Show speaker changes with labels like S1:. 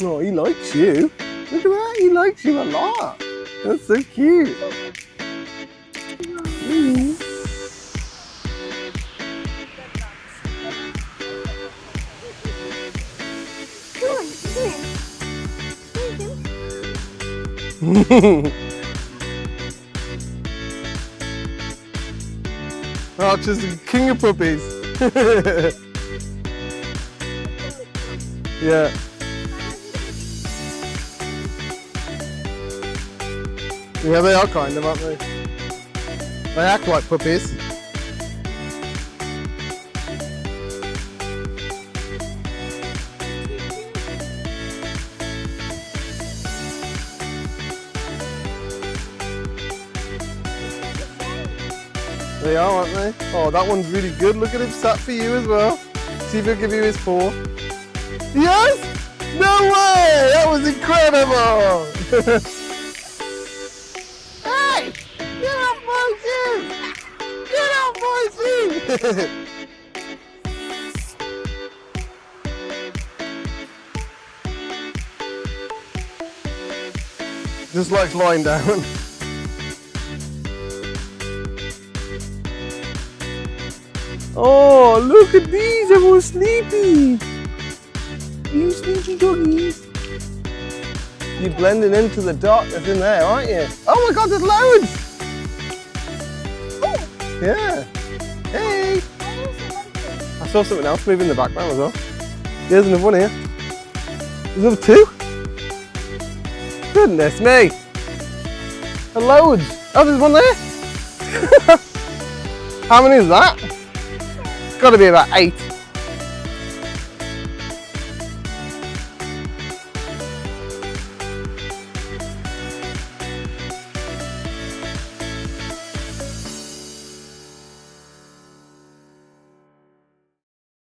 S1: Oh, he likes you. Look at that, he likes you a lot. That's so cute. Mm. Archer's the king of puppies. Yeah. Yeah, they are kind of, aren't they? They act like puppies. They are, aren't they? Oh, that one's really good. Look at him sat for you as well. See if he'll give you his paw. Yes! No way! That was incredible! Hey! Get off my shoe! Get off my shoe! Just likes lying down. Oh, look at these! Everyone's sleepy! You sleepy doggies! You're blending into the darkness in there, aren't you? Oh my god, there's loads! Yeah. Hey! I saw something else moving in the background as well. There's another one here. There's another two? Goodness me! There are loads! Oh, there's one there! How many is that? It's got to be about 8.